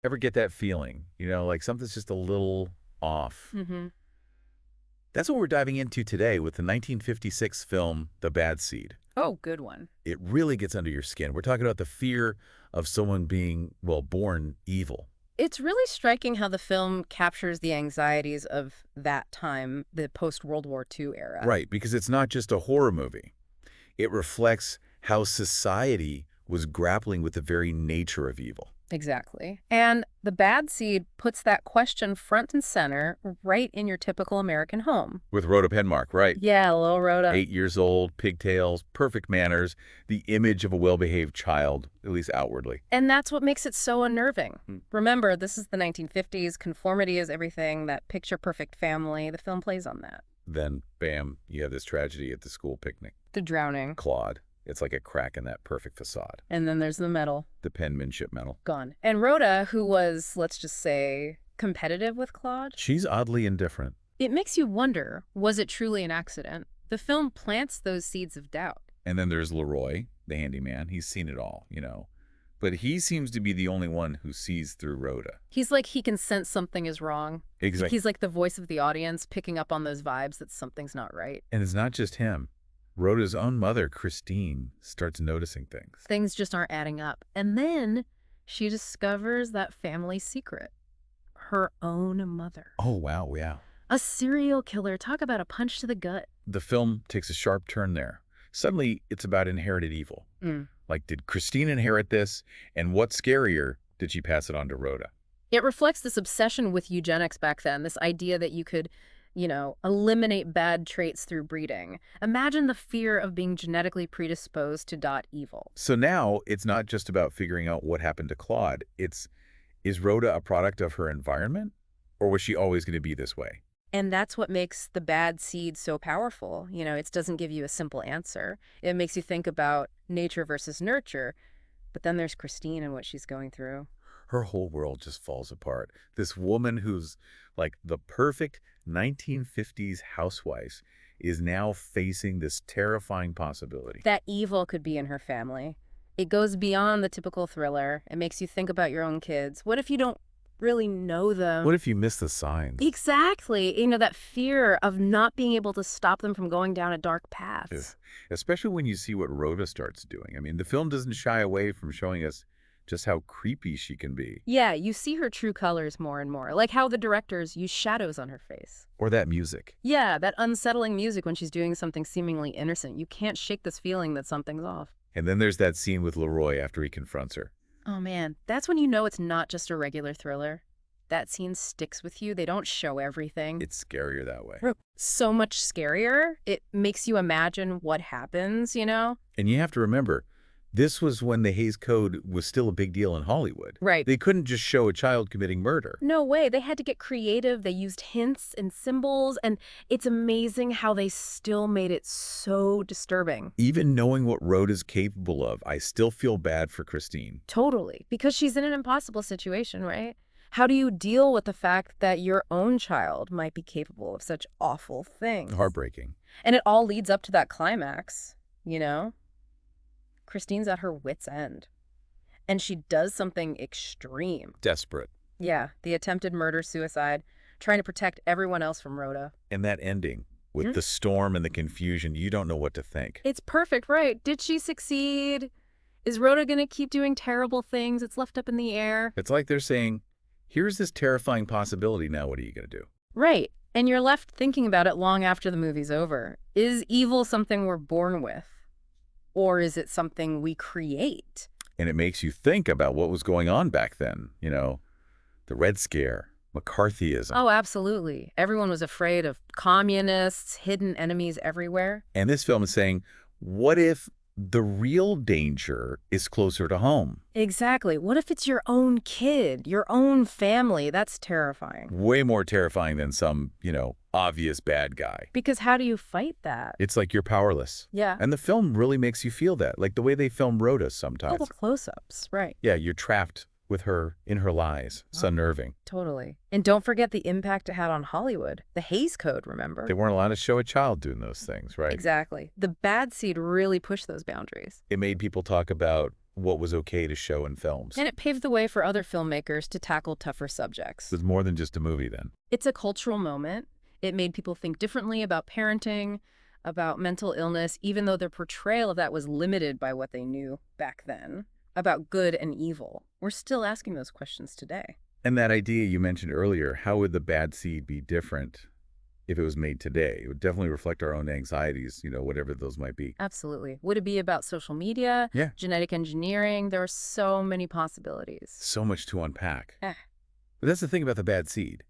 Ever get that feeling? Like something's just a little off. Mm-hmm. That's what we're diving into today with the 1956 film The Bad Seed. Oh, good one. It really gets under your skin. We're talking about the fear of someone being, well, born evil. It's really striking how the film captures the anxieties of that time, the post-World War II era. Right, because it's not just a horror movie. It reflects how society was grappling with the very nature of evil. Exactly. And The Bad Seed puts that question front and center right in your typical American home. With Rhoda Penmark, right? Yeah, little Rhoda. 8 years old, pigtails, perfect manners, the image of a well-behaved child, at least outwardly. And that's what makes it so unnerving. Hmm. Remember, this is the 1950s. Conformity is everything. That picture-perfect family. The film plays on that. Then, bam, you have this tragedy at the school picnic. The drowning. Claude. It's like a crack in that perfect facade. And then there's the medal. The penmanship medal. Gone. And Rhoda, who was, let's just say, competitive with Claude. She's oddly indifferent. It makes you wonder, was it truly an accident? The film plants those seeds of doubt. And then there's Leroy, the handyman. He's seen it all, But he seems to be the only one who sees through Rhoda. He's like he can sense something is wrong. Exactly. He's like the voice of the audience, picking up on those vibes that something's not right. And it's not just him. Rhoda's own mother, Christine, starts noticing things. Things just aren't adding up. And then she discovers that family secret. Her own mother. Oh, wow, yeah. A serial killer. Talk about a punch to the gut. The film takes a sharp turn there. Suddenly, it's about inherited evil. Like, did Christine inherit this? And what's scarier, did she pass it on to Rhoda? It reflects this obsession with eugenics back then, this idea that you could, eliminate bad traits through breeding. Imagine the fear of being genetically predisposed to .evil. So now, it's not just about figuring out what happened to Claude. Is Rhoda a product of her environment? Or was she always going to be this way? And that's what makes The Bad Seed so powerful. It doesn't give you a simple answer. It makes you think about nature versus nurture. But then there's Christine and what she's going through. Her whole world just falls apart. This woman who's like the perfect 1950s housewife is now facing this terrifying possibility. That evil could be in her family. It goes beyond the typical thriller. It makes you think about your own kids. What if you don't really know them? What if you miss the signs? Exactly. That fear of not being able to stop them from going down a dark path. Yeah. Especially when you see what Rhoda starts doing. I mean, the film doesn't shy away from showing us just how creepy she can be. Yeah, you see her true colors more and more, like how the directors use shadows on her face. Or that music. Yeah, that unsettling music when she's doing something seemingly innocent. You can't shake this feeling that something's off. And then there's that scene with Leroy after he confronts her. Oh man, that's when you know it's not just a regular thriller. That scene sticks with you. They don't show everything. It's scarier that way. So much scarier. It makes you imagine what happens, And you have to remember, this was when the Hays Code was still a big deal in Hollywood. Right. They couldn't just show a child committing murder. No way. They had to get creative. They used hints and symbols, and it's amazing how they still made it so disturbing. Even knowing what Rhoda's capable of, I still feel bad for Christine. Totally. Because she's in an impossible situation, right? How do you deal with the fact that your own child might be capable of such awful things? Heartbreaking. And it all leads up to that climax, Christine's at her wit's end. And she does something extreme. Desperate. Yeah, the attempted murder-suicide, trying to protect everyone else from Rhoda. And that ending, with the storm and the confusion, you don't know what to think. It's perfect, right? Did she succeed? Is Rhoda going to keep doing terrible things? It's left up in the air. It's like they're saying, here's this terrifying possibility, now what are you going to do? Right. And you're left thinking about it long after the movie's over. Is evil something we're born with? Or is it something we create? And it makes you think about what was going on back then, the Red Scare, McCarthyism. Oh, absolutely. Everyone was afraid of communists, hidden enemies everywhere. And this film is saying, what if the real danger is closer to home? Exactly. What if it's your own kid, your own family? That's terrifying. Way more terrifying than some, obvious bad guy. Because how do you fight that? It's like you're powerless. Yeah. And the film really makes you feel that, like the way they film Rhoda sometimes. Oh, the close-ups, right. Yeah, you're trapped with her in her lies. It's unnerving. Totally. And don't forget the impact it had on Hollywood. The Hays Code, remember? They weren't allowed to show a child doing those things, right? Exactly. The Bad Seed really pushed those boundaries. It made people talk about what was okay to show in films. And it paved the way for other filmmakers to tackle tougher It subjects. was more than just a movie then. It's a cultural moment. It made people think differently about parenting, about mental illness, even though their portrayal of that was limited by what they knew back then, about good and evil. We're still asking those questions today. And that idea you mentioned earlier, how would the bad seed be different if it was made today? It would definitely reflect our own anxieties, whatever those might be. Absolutely. Would it be about social media, Yeah. genetic engineering? There are so many possibilities. So much to unpack. Eh. But that's the thing about the bad seed.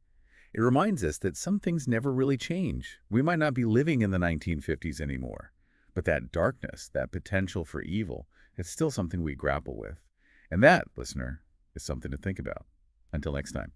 It reminds us that some things never really change. We might not be living in the 1950s anymore, but that darkness, that potential for evil, it's still something we grapple with. And that, listener, is something to think about. Until next time.